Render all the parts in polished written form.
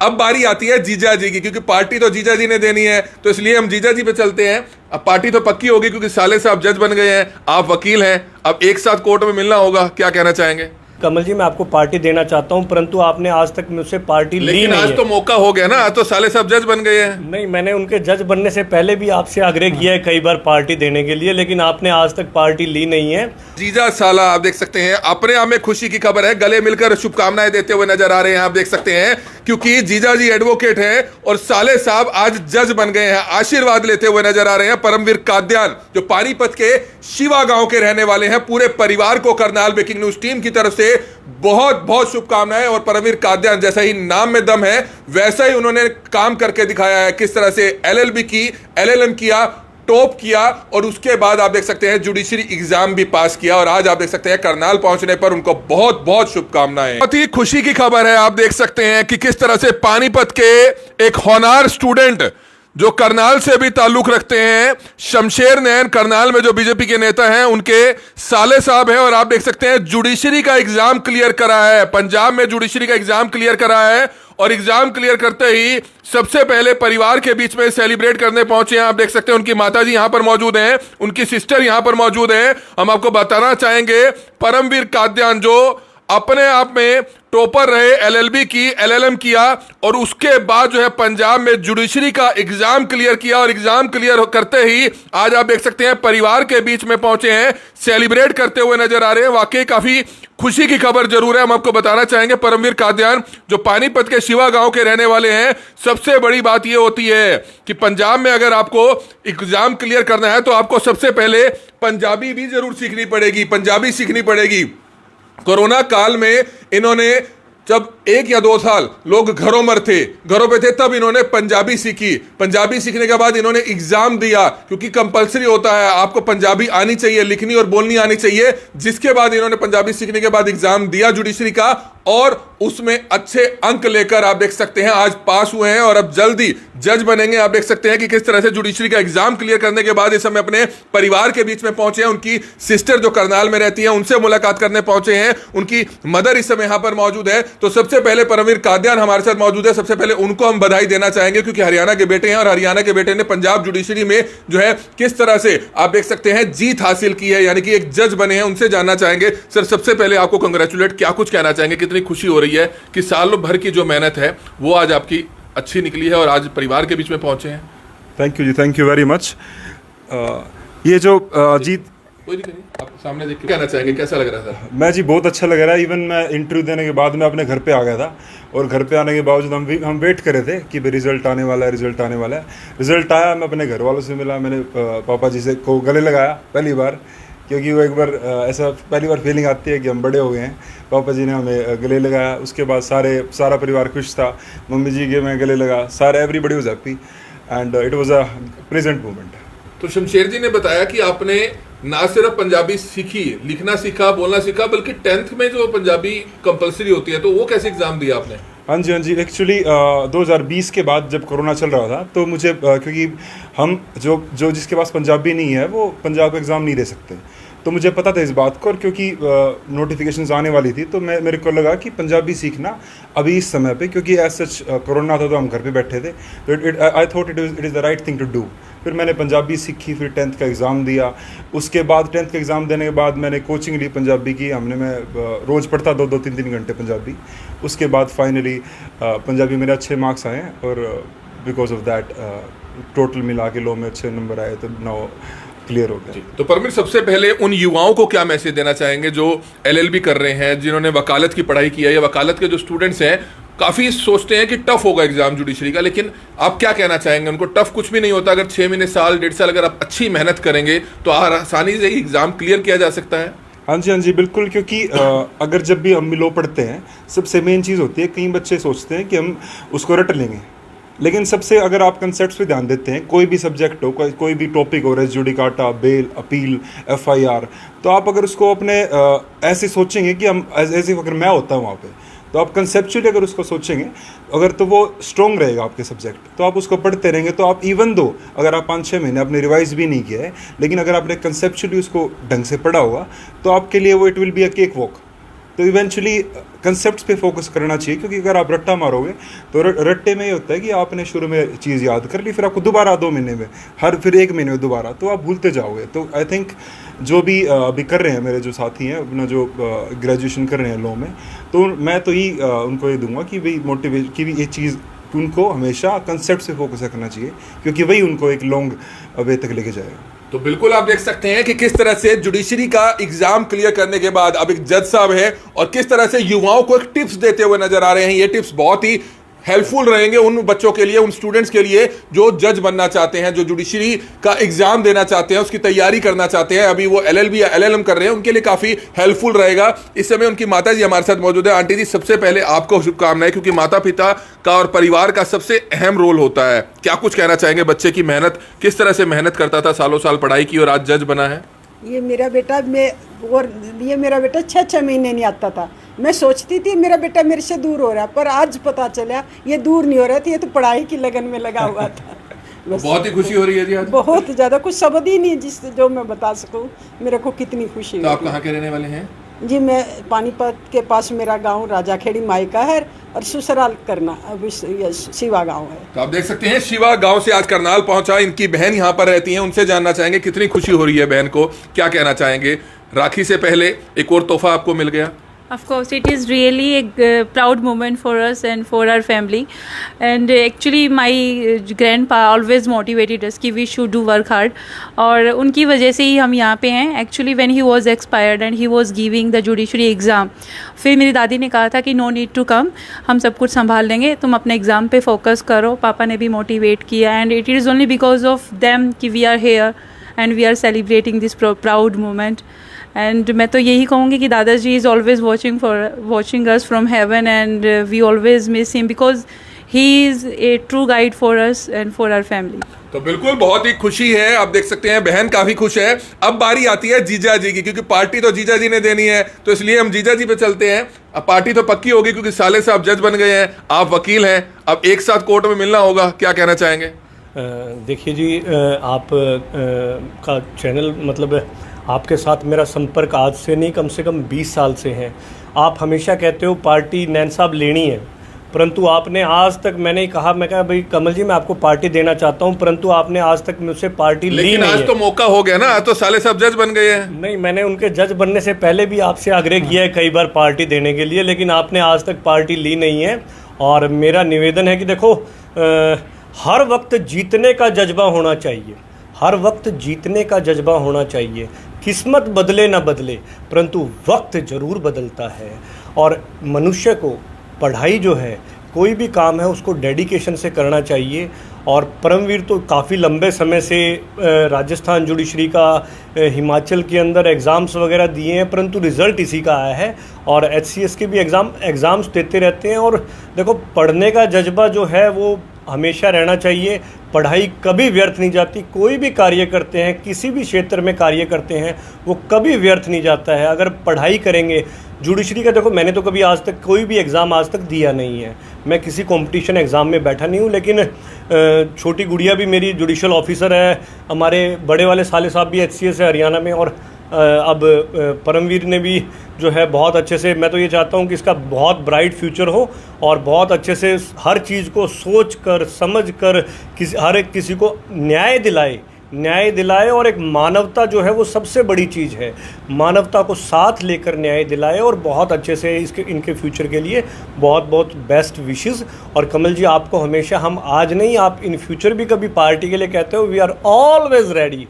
अब बारी आती है जीजा जी की, क्योंकि पार्टी तो जीजा जी ने देनी है, तो इसलिए हम जीजा जी पे चलते हैं। अब पार्टी तो पक्की होगी क्योंकि साले साहब जज बन गए हैं, आप वकील हैं, अब एक साथ कोर्ट में मिलना होगा। क्या कहना चाहेंगे? कमल जी, मैं आपको पार्टी देना चाहता हूं, परंतु आपने आज तक मुझसे पार्टी ली नहीं है। लेकिन आज तो मौका हो गया ना, आज तो साले साहब जज बन गए हैं। नहीं, मैंने उनके जज बनने से पहले भी आपसे आग्रह किया है कई बार पार्टी देने के लिए, लेकिन आपने आज तक पार्टी ली नहीं है। जीजा साला आप देख सकते हैं, अपने आप में खुशी की खबर है, गले मिलकर शुभकामनाएं देते हुए नजर आ रहे हैं, आप देख सकते हैं, क्योंकि जीजा जी एडवोकेट हैं और साले साहब आज जज बन गए हैं। आशीर्वाद लेते हुए नजर आ रहे हैं परमवीर कादयान, जो पानीपत के शिवा गांव के रहने वाले हैं। पूरे परिवार को करनाल ब्रेकिंग न्यूज टीम की तरफ से बहुत बहुत शुभकामनाएं। और परमवीर कादयान, जैसा ही नाम में दम है वैसा ही उन्होंने काम करके दिखाया है। किस तरह से LLB की, LLM किया, टॉप किया, और उसके बाद आप देख सकते हैं जुडिशरी एग्जाम भी पास किया, और आज आप देख सकते हैं करनाल पहुंचने पर उनको बहुत बहुत शुभकामनाएं। बहुत ही खुशी की खबर है, आप देख सकते हैं कि किस तरह से पानीपत के एक होनहार स्टूडेंट जो करनाल से भी ताल्लुक रखते हैं, शमशेर नैन, करनाल में जो बीजेपी के नेता हैं, उनके साले साहब हैं, और आप देख सकते हैं जुडिशरी का एग्जाम क्लियर करा है। पंजाब में जुडिशरी का एग्जाम क्लियर करा है, और एग्जाम क्लियर करते ही सबसे पहले परिवार के बीच में सेलिब्रेट करने पहुंचे हैं। आप देख सकते हैं उनकी माताजी यहां पर मौजूद हैं, उनकी सिस्टर यहां पर मौजूद हैं। हम आपको बताना चाहेंगे परमवीर कादयान, जो अपने आप में टॉपर रहे, LLB की, LLM किया, और उसके बाद जो है पंजाब में जुडिशरी का एग्जाम क्लियर किया, और एग्जाम क्लियर करते ही आज आप देख सकते हैं परिवार के बीच में पहुंचे हैं, सेलिब्रेट करते हुए नजर आ रहे हैं। वाकई काफी खुशी की खबर जरूर है। हम आपको बताना चाहेंगे परमवीर कादयान, जो पानीपत के शिवा गांव के रहने वाले हैं, सबसे बड़ी बात यह होती है कि पंजाब में अगर आपको एग्जाम क्लियर करना है तो आपको सबसे पहले पंजाबी भी जरूर सीखनी पड़ेगी, पंजाबी सीखनी पड़ेगी। कोरोना काल में इन्होंने, जब 1 या 2 साल लोग घरों पे थे, तब इन्होंने पंजाबी सीखी। पंजाबी सीखने के बाद इन्होंने एग्जाम दिया, क्योंकि कंपलसरी होता है, आपको पंजाबी आनी चाहिए, लिखनी और बोलनी आनी चाहिए। जिसके बाद इन्होंने पंजाबी सीखने के बाद एग्जाम दिया जुडिशरी का, और उसमें अच्छे अंक लेकर आप देख सकते हैं आज पास हुए हैं, और अब जल्दी जज बनेंगे। आप देख सकते हैं कि किस तरह से जुडिशरी का एग्जाम क्लियर करने के बाद इस समय अपने परिवार के बीच में पहुंचे हैं। उनकी सिस्टर जो करनाल में रहती है, उनसे मुलाकात करने पहुंचे हैं, उनकी मदर इस समय यहां पर मौजूद है। तो सबसे पहले परमवीर कादयान हमारे साथ मौजूद है, सबसे पहले उनको हम बधाई देना चाहेंगे, क्योंकि हरियाणा के बेटे हैं, और हरियाणा के बेटे ने पंजाब जुडिशरी में जो है किस तरह से आप देख सकते हैं जीत हासिल की है, यानी कि एक जज बने हैं। उनसे जानना चाहेंगे। सर, सबसे पहले आपको कंग्रेचुलेट, क्या कुछ कहना चाहेंगे, कितनी खुशी हो रही है कि साल भर की जो मेहनत है वो आज आपकी अच्छी निकली है और आज परिवार के बीच में पहुंचे हैं? थैंक यू जी, थैंक यू वेरी मच। ये जो जीत, कोई नहीं, आप सामने देख के कहना चाहेंगे कैसा लग रहा था? मैं जी बहुत अच्छा लग रहा है। इवन मैं इंटरव्यू देने के बाद मैं अपने घर पे आ गया था, और घर पे आने के बावजूद हम वेट कर रहे थे कि भाई रिजल्ट आने वाला है, रिजल्ट आने वाला है। रिजल्ट आया, मैं अपने घर वालों से मिला, मैंने पापा जी से को गले लगाया पहली बार, क्योंकि वो एक बार ऐसा पहली बार फीलिंग आती है कि हम बड़े हो गए हैं। पापा जी ने हमें गले लगाया, उसके बाद सारा परिवार खुश था। मम्मी जी के मैं गले लगा, सारा everybody was happy, and it was a present moment. तो शमशेर जी ने बताया कि आपने ना सिर्फ पंजाबी सीखी, लिखना सीखा, बोलना सीखा, बल्कि 10th में जो पंजाबी कंपलसरी होती है, तो वो कैसे एग्जाम दिया आपने? हाँ जी, एक्चुअली 2020 के बाद जब कोरोना चल रहा था, तो मुझे क्योंकि हम जो जिसके पास पंजाबी नहीं है वो पंजाब का एग्ज़ाम नहीं दे सकते, तो मुझे पता था इस बात को, और क्योंकि नोटिफिकेशंस आने वाली थी, तो मेरे को लगा कि पंजाबी सीखना अभी इस समय पे, क्योंकि एज सच कोरोना था तो हम घर पे बैठे थे, तो I thought it is the right thing to do. फिर मैंने पंजाबी सीखी, फिर 10th का एग्ज़ाम दिया। उसके बाद 10th का एग्ज़ाम देने के बाद मैंने कोचिंग ली पंजाबी की। मैं रोज़ पढ़ता 2-3 घंटे पंजाबी। उसके बाद फाइनली पंजाबी मेरे अच्छे मार्क्स आए, और बिकॉज ऑफ दैट टोटल मिला के लो में अच्छे नंबर आए, तो नाउ क्लियर हो गया। तो परमवीर, सबसे पहले उन युवाओं को क्या मैसेज देना चाहेंगे जो LLB कर रहे हैं, जिन्होंने वकालत की पढ़ाई की है, या वकालत के जो स्टूडेंट्स हैं, काफ़ी सोचते हैं कि टफ होगा एग्जाम जुडिशरी का, लेकिन आप क्या कहना चाहेंगे उनको? टफ कुछ भी नहीं होता, अगर 6 महीने, साल, 1.5 साल अगर आप अच्छी मेहनत करेंगे तो आसानी से एग्जाम क्लियर किया जा सकता है। हाँ जी बिल्कुल, क्योंकि अगर जब भी हम लो पढ़ते हैं, सबसे मेन चीज़ होती है, कई बच्चे सोचते हैं कि हम उसको रट लेंगे, लेकिन सबसे अगर आप कंसेप्ट्स पे ध्यान देते हैं, कोई भी सब्जेक्ट हो, कोई भी टॉपिक हो, res judicata, bail, appeal, FIR, तो आप अगर उसको अपने ऐसे सोचेंगे कि हम ऐसे अगर मैं होता हूँ वहाँ पे, तो आप कंसेप्चुअली अगर उसको सोचेंगे, अगर तो वो स्ट्रॉन्ग रहेगा आपके सब्जेक्ट, तो आप उसको पढ़ते रहेंगे, तो आप इवन दो अगर आप 5-6 महीने आपने रिवाइज भी नहीं किया है, लेकिन अगर आपने कंसेप्चुअली उसको ढंग से पढ़ा होगा, तो आपके लिए वो it will be a cake walk. तो इवेंचुअली कंसेप्ट्स पे फोकस करना चाहिए, क्योंकि अगर आप रट्टा मारोगे तो रट्टे में ये होता है कि आपने शुरू में चीज़ याद कर ली, फिर आपको दोबारा 2 महीने में, फिर 1 महीने में दोबारा, तो आप भूलते जाओगे। तो आई थिंक जो भी अभी कर रहे हैं मेरे जो साथी हैं अपना जो ग्रेजुएशन कर रहे हैं लॉ में, तो मैं तो ही उनको ये दूंगा कि भाई मोटिवेट की भी ये चीज़ उनको हमेशा कंसेप्ट से फोकस करना चाहिए, क्योंकि वही उनको एक लॉन्ग वे तक लेके जाएगा। तो बिल्कुल आप देख सकते हैं कि किस तरह से जुडिशरी का एग्जाम क्लियर करने के बाद अब एक जज साहब है और किस तरह से युवाओं को एक टिप्स देते हुए नजर आ रहे हैं। ये टिप्स बहुत ही हेल्पफुल रहेंगे उन बच्चों के लिए, उन स्टूडेंट्स के लिए जो जज बनना चाहते हैं, जो जुडिशरी का एग्जाम देना चाहते हैं, उसकी तैयारी करना चाहते हैं, अभी वो LLB या LLM कर रहे हैं, उनके लिए काफी हेल्पफुल रहेगा। इस समय उनकी माता जी हमारे साथ मौजूद है। आंटी जी, सबसे पहले आपको शुभकामनाएं, क्योंकि माता पिता का और परिवार का सबसे अहम रोल होता है। क्या कुछ कहना चाहेंगे? बच्चे की मेहनत, किस तरह से मेहनत करता था, सालों साल पढ़ाई की और आज जज बना है। ये मेरा बेटा ये मेरा बेटा 6 महीने नहीं आता था। मैं सोचती थी मेरा बेटा मेरे से दूर हो रहा है, पर आज पता चला ये दूर नहीं हो रहा था, ये तो पढ़ाई की लगन में लगा हुआ था। बस बहुत ही खुशी हो रही है जी आज। बहुत ज़्यादा, कुछ शब्द ही नहीं जिससे जो मैं बता सकूं मेरे को कितनी खुशी तो हुई। आप कहाँ के रहने वाले हैं? जी, मैं पानीपत के पास मेरा गांव राजाखेड़ी मायका है और ससुराल करना अभी शिवा गांव है। तो आप देख सकते हैं शिवा गांव से आज करनाल पहुंचा। इनकी बहन यहां पर रहती हैं, उनसे जानना चाहेंगे कितनी खुशी हो रही है बहन को, क्या कहना चाहेंगे। राखी से पहले एक और तोहफा आपको मिल गया। Of course, it is really a proud moment for us and for our family. And actually, my grandpa always motivated us कि we should do work hard. और उनकी वजह से ही हम यहाँ पे हैं. Actually, when he was expired and he was giving the judiciary exam, फिर मेरी दादी ने कहा था कि no need to come, हम सब कुछ संभाल लेंगे, तुम अपने एग्ज़ाम पे फोकस करो. पापा ने भी मोटिवेट किया and it is only because of them कि we are here and we are celebrating this proud moment. And मैं तो यही कहूँगी कि दादाजी is always watching us from heaven and we always miss him because he is a true guide for us and for our family. तो बिल्कुल बहुत ही खुशी है, आप देख सकते हैं बहन काफी खुश है। अब बारी आती है जीजा जी की, क्योंकि पार्टी तो जीजा जी ने देनी है, तो इसलिए हम जीजा जी पे चलते हैं। अब पार्टी तो पक्की होगी क्योंकि साले साहब जज बन गए हैं, आप वकील हैं, अब एक साथ कोर्ट में मिलना होगा, क्या कहना चाहेंगे? देखिए जी, आप का चैनल मतलब आपके साथ मेरा संपर्क आज से नहीं कम से कम 20 साल से है। आप हमेशा कहते हो पार्टी नैन साहब लेनी है, परंतु आपने आज तक, मैंने कहा, मैं कहा भाई कमल जी मैं आपको पार्टी देना चाहता हूं, परंतु आपने आज तक मुझसे पार्टी ली नहीं है। लेकिन आज तो मौका हो गया ना, आज तो साले साहब जज बन गए हैं। नहीं, मैंने उनके जज बनने से पहले भी आपसे आग्रह किया है कई बार पार्टी देने के लिए, लेकिन आपने आज तक पार्टी ली नहीं है। और मेरा निवेदन है कि देखो, हर वक्त जीतने का जज्बा होना चाहिए, हर वक्त जीतने का जज्बा होना चाहिए। किस्मत बदले ना बदले, परंतु वक्त ज़रूर बदलता है। और मनुष्य को पढ़ाई जो है, कोई भी काम है उसको डेडिकेशन से करना चाहिए। और परमवीर तो काफ़ी लंबे समय से राजस्थान जुडिशरी का हिमाचल के अंदर एग्ज़ाम्स वगैरह दिए हैं, परंतु रिज़ल्ट इसी का आया है। और HCS के भी एग्ज़ाम्स देते रहते हैं। और देखो, पढ़ने का जज्बा जो है वो हमेशा रहना चाहिए। पढ़ाई कभी व्यर्थ नहीं जाती। कोई भी कार्य करते हैं, किसी भी क्षेत्र में कार्य करते हैं, वो कभी व्यर्थ नहीं जाता है अगर पढ़ाई करेंगे। जुडिशरी का देखो, मैंने तो कभी आज तक कोई भी एग्ज़ाम आज तक दिया नहीं है, मैं किसी कंपटीशन एग्ज़ाम में बैठा नहीं हूँ। लेकिन छोटी गुड़िया भी मेरी जुडिशल ऑफिसर है, हमारे बड़े वाले साले साहब भी HCS है हरियाणा में, और अब परमवीर ने भी जो है बहुत अच्छे से, मैं तो ये चाहता हूँ कि इसका बहुत ब्राइट फ्यूचर हो और बहुत अच्छे से हर चीज़ को सोच कर समझ कर हर एक किसी को न्याय दिलाए। और एक मानवता जो है वो सबसे बड़ी चीज़ है, मानवता को साथ लेकर न्याय दिलाए। और बहुत अच्छे से इनके फ्यूचर के लिए बहुत बहुत बेस्ट विशेस। और कमल जी, आपको हमेशा, हम आज नहीं, आप इन फ्यूचर भी कभी पार्टी के लिए कहते हो, वी आर ऑलवेज रेडी।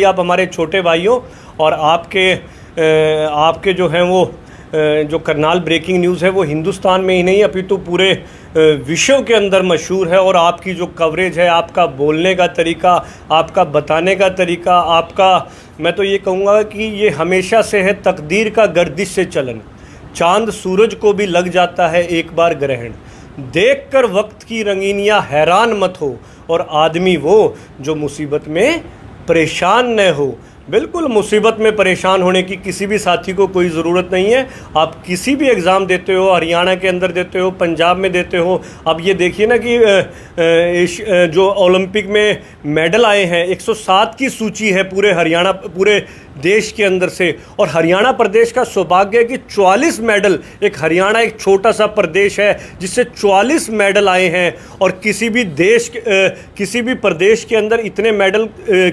आप हमारे छोटे भाई हो और आपके जो हैं वो जो करनाल ब्रेकिंग न्यूज़ है वो हिंदुस्तान में ही नहीं अपितु पूरे विश्व के अंदर मशहूर है। और आपकी जो कवरेज है, आपका बोलने का तरीका, आपका बताने का तरीका, आपका, मैं तो ये कहूँगा कि ये हमेशा से है तकदीर का गर्दिश से चलन। चांद सूरज को भी लग जाता है एक बार ग्रहण, देखकर वक्त की रंगीनियाँ हैरान मत हो। और आदमी वो जो मुसीबत में परेशान न हो। बिल्कुल, मुसीबत में परेशान होने की किसी भी साथी को कोई ज़रूरत नहीं है। आप किसी भी एग्ज़ाम देते हो, हरियाणा के अंदर देते हो, पंजाब में देते हो, अब ये देखिए ना कि जो ओलंपिक में मेडल आए हैं, 107 की सूची है पूरे हरियाणा, पूरे देश के अंदर से। और हरियाणा प्रदेश का सौभाग्य है कि 44 मेडल, एक हरियाणा एक छोटा सा प्रदेश है जिससे 44 मेडल आए हैं, और किसी भी प्रदेश के अंदर इतने मेडल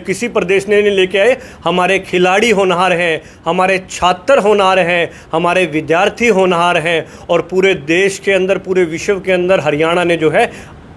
किसी प्रदेश ने नहीं लेके आए। हमारे खिलाड़ी होनहार हैं, हमारे छात्र होनहार हैं, हमारे विद्यार्थी होनहार हैं, और पूरे देश के अंदर, पूरे विश्व के अंदर हरियाणा ने जो है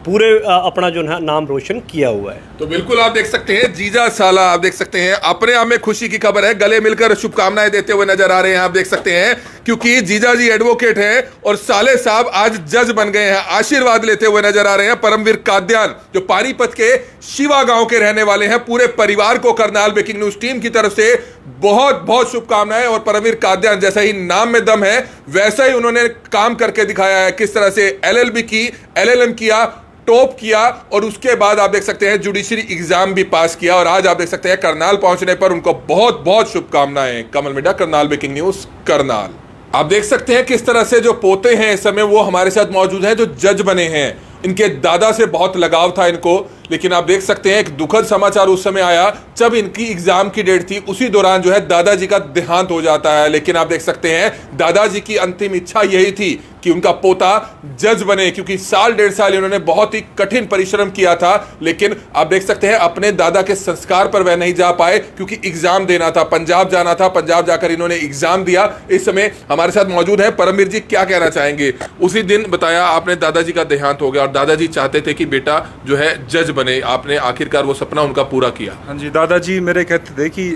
पूरे अपना जो है नाम रोशन किया हुआ है। तो बिल्कुल आप देख सकते हैं जीजा साला, आप देख सकते हैं अपने आप में खुशी की खबर है, गले मिलकर शुभकामनाएं देते हुए नजर आ रहे हैं। आप देख सकते हैं क्योंकि जीजा जी एडवोकेट हैं और साले साहब आज जज बन गए हैं, आशीर्वाद लेते हुए नजर आ रहे हैं। परमवीर काद्यान जो पानीपत के शिवा गांव के रहने वाले हैं, पूरे परिवार को करनाल ब्रेकिंग न्यूज टीम की तरफ से बहुत बहुत शुभकामनाएं। और परमवीर काद्यान जैसा ही नाम में दम है वैसा ही उन्होंने काम करके दिखाया है, किस तरह से LLB की, LLM किया, टॉप किया, और उसके बाद आप देख सकते हैं जुडिशरी एग्जाम भी पास किया, और आज आप देख सकते हैं करनाल पहुंचने पर उनको बहुत बहुत शुभकामनाएं। कमल मिड्डा, करनाल ब्रेकिंग न्यूज, करनाल। आप देख सकते हैं किस तरह से जो पोते हैं इस समय वो हमारे साथ मौजूद हैं, जो जज बने हैं। इनके दादा से बहुत लगाव था इनको, लेकिन आप देख सकते हैं एक दुखद समाचार उस समय आया जब इनकी एग्जाम की डेट थी, उसी दौरान जो है दादाजी का देहांत हो जाता है। लेकिन आप देख सकते हैं दादाजी की अंतिम इच्छा यही थी कि उनका पोता जज बने, क्योंकि साल 1.5 साल इन्होंने बहुत ही कठिन परिश्रम किया था। लेकिन आप देख सकते हैं अपने दादा के संस्कार पर वह नहीं जा पाए, क्योंकि एग्जाम देना था, पंजाब जाना था, पंजाब जाकर इन्होंने एग्जाम दिया। इस समय हमारे साथ मौजूद है परमवीर जी, क्या कहना चाहेंगे? उसी दिन बताया आपने दादाजी का देहांत हो गया और दादाजी चाहते थे कि बेटा जो है जज बने, आपने आखिरकार वो सपना उनका पूरा किया। हाँ जी, दादाजी मेरे कहते थे कि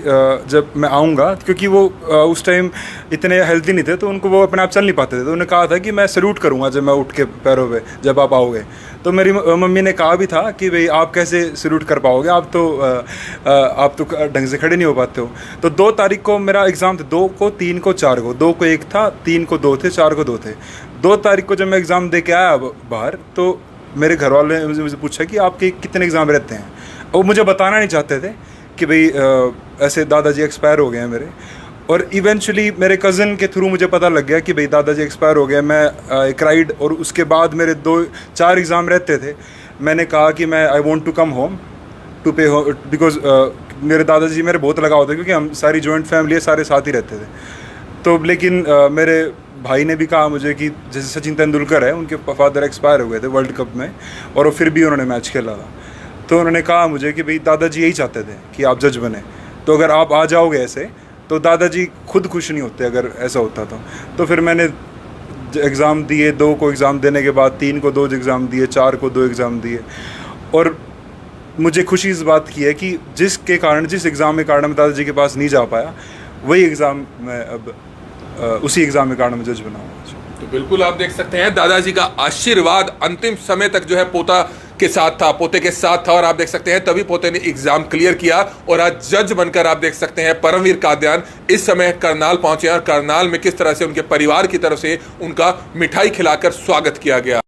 जब मैं आऊँगा, क्योंकि वो उस टाइम इतने हेल्दी नहीं थे तो उनको वो अपने आप चल नहीं पाते थे, तो उन्होंने कहा था कि मैं सैल्यूट करूँगा जब मैं उठ के पैरों पे जब आप आओगे। तो मेरी मम्मी ने कहा भी था कि भाई आप कैसे सैल्यूट कर पाओगे, आप तो ढंग से खड़े नहीं हो पाते हो। तो 2 तारीख को मेरा एग्ज़ाम था, 2 को, 3 को, 4 को, 2 को 1 था, 3 को 2 थे, 4 को 2 थे। 2 तारीख को जब मैं एग्ज़ाम दे के आया बाहर, तो मेरे घर वाले ने मुझे पूछा कि आपके कितने एग्ज़ाम रहते हैं। वो मुझे बताना नहीं चाहते थे कि भाई ऐसे दादाजी एक्सपायर हो गए हैं मेरे। और इवेंचुअली मेरे कज़न के थ्रू मुझे पता लग गया कि भाई दादाजी एक्सपायर हो गए। मैं क्राइड, और उसके बाद मेरे 2-4 एग्ज़ाम रहते थे। मैंने कहा कि मैं I want to come home to pay home, because मेरे दादाजी मेरे बहुत लगाव थे, क्योंकि हम सारी जॉइंट फैमिली है, सारे साथ ही रहते थे। तो लेकिन मेरे भाई ने भी कहा मुझे कि जैसे सचिन तेंदुलकर है, उनके फादर एक्सपायर हो गए थे वर्ल्ड कप में, और वो फिर भी उन्होंने मैच खेला था। तो उन्होंने कहा मुझे कि भाई दादाजी यही चाहते थे कि आप जज बने, तो अगर आप आ जाओगे ऐसे तो दादाजी खुद खुश नहीं होते अगर ऐसा होता तो फिर मैंने एग्ज़ाम दिए, 2 को एग्ज़ाम देने के बाद 3 को 2 एग्ज़ाम दिए, 4 को 2 एग्ज़ाम दिए। और मुझे खुशी इस बात की है कि जिस एग्ज़ाम के कारण मैं दादाजी के पास नहीं जा पाया, वही एग्ज़ाम मैं अब उसी एग्ज़ाम के कारण मैं जज बना हूँ। तो बिल्कुल आप देख सकते हैं दादाजी का आशीर्वाद अंतिम समय तक जो है पोता के साथ था, पोते के साथ था, और आप देख सकते हैं तभी पोते ने एग्जाम क्लियर किया और आज जज बनकर आप देख सकते हैं परमवीर काद्यान इस समय करनाल पहुंचे और करनाल में किस तरह से उनके परिवार की तरफ से उनका मिठाई खिलाकर स्वागत किया गया।